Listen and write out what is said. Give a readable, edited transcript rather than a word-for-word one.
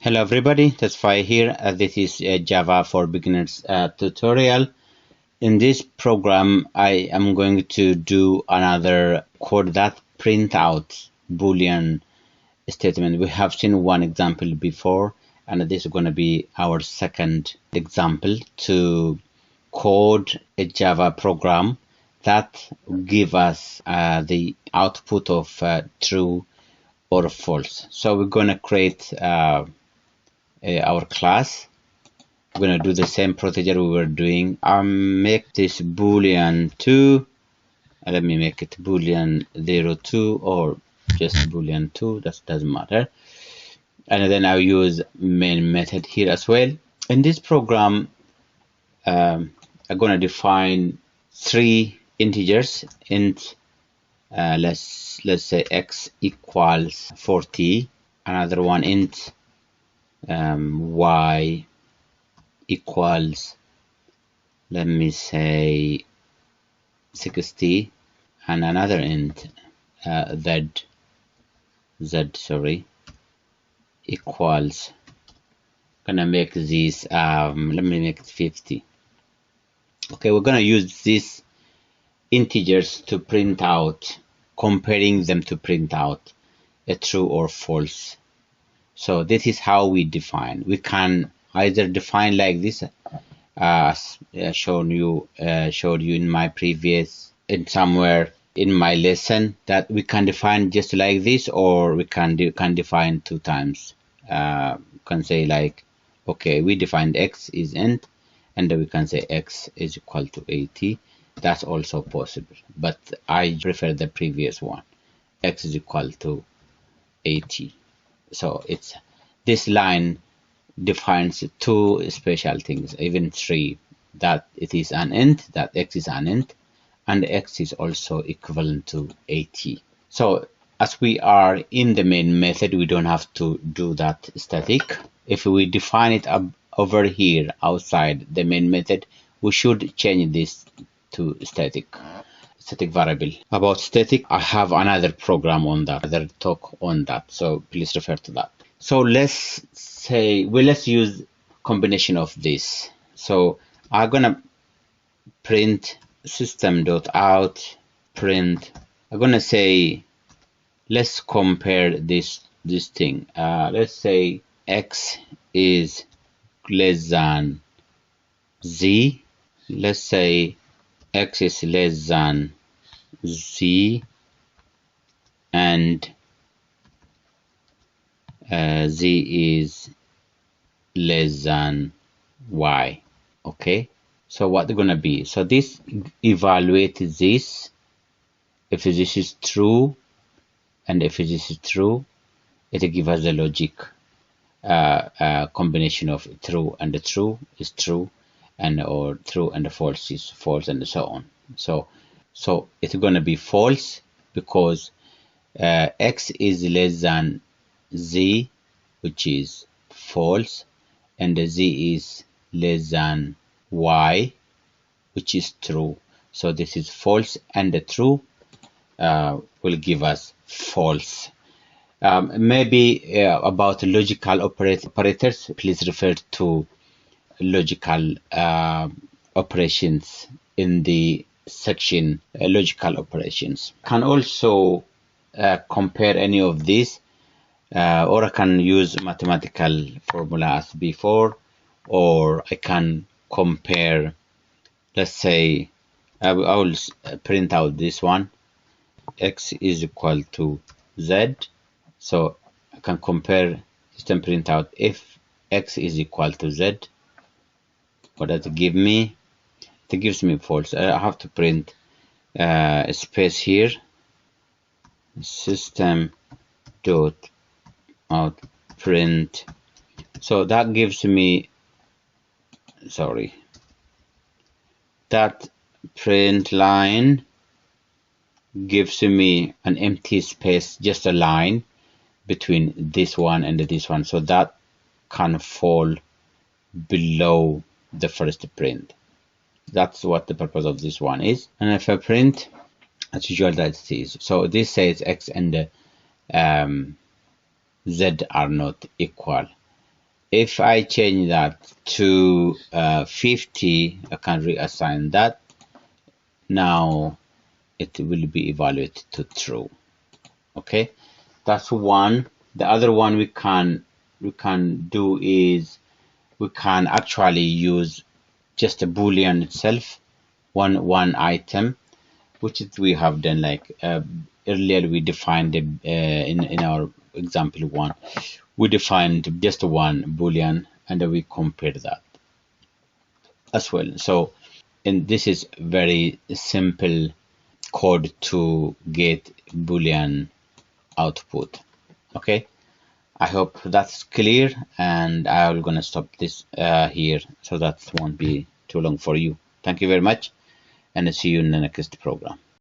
Hello everybody, that's Fire here. This is Java for Beginners tutorial. In this program, I am going to do another code that print out Boolean statement. We have seen one example before, and this is going to be our second example to code a Java program that give us the output of true or false. So we're going to create our class. We're going to do the same procedure we were doing. Make this boolean 2. Let me make it boolean 02 or just boolean 2. That doesn't matter. And then I'll use main method here as well. In this program, I'm going to define 3 integers. Int let's say x equals 40. Another one int y equals, let me say, 60, and another int z equals, gonna make this let me make it 50. Okay, we're gonna use these integers to print out, comparing them to print out a true or false. So this is how we define. We can either define like this, as showed you in my previous, in somewhere in my lesson, that we can define just like this, or we can define 2 times. Can say like, okay, we defined x is int, and then we can say x is equal to 80. That's also possible, but I prefer the previous one, x is equal to 80. So it's this line defines 2 special things, even 3, that it is an int, that x is an int, and x is also equivalent to 80. So as we are in the main method, we don't have to do that static. If we define it over here outside the main method, we should change this to static variable. About static, I have another program on that, another talk on that, so please refer to that. So let's say, well, let's use combination of this. So I'm gonna print system.out print. I'm gonna say, let's compare this thing. Let's say x is less than z. Let's say x is less than z and z is less than y. Okay, so what they're gonna be, so this evaluate this. If this is true and if this is true, it will give us the logic combination of true and the true is true, and or true and the false is false, and so on. So it's going to be false because x is less than z, which is false, and the z is less than y, which is true. So this is false, and the true will give us false. Maybe about logical operators, please refer to logical operations in the section logical operations. Can also compare any of these, or I can use mathematical formula as before, or I can compare. Let's say I will print out this one, x is equal to z. So I can compare system print out if x is equal to z. What does it give me? It gives me false. I have to print a space here. System dot out print. So that gives me, sorry, that print line gives me an empty space, just a line between this one and this one, so that can fall below the first print. That's what the purpose of this one is. And if I print, as usual, that it is. So this says x and z are not equal. if I change that to 50, I can reassign that. Now it will be evaluated to true. Okay, that's one. The other one we can do is we can actually use just a boolean itself, one item, which is we have done like earlier. We defined in our example one, we defined just one boolean and then we compared that as well. So, and this is very simple code to get boolean output. Okay, I hope that's clear, and I'm gonna stop this here so that won't be too long for you. Thank you very much, and see you in the next program.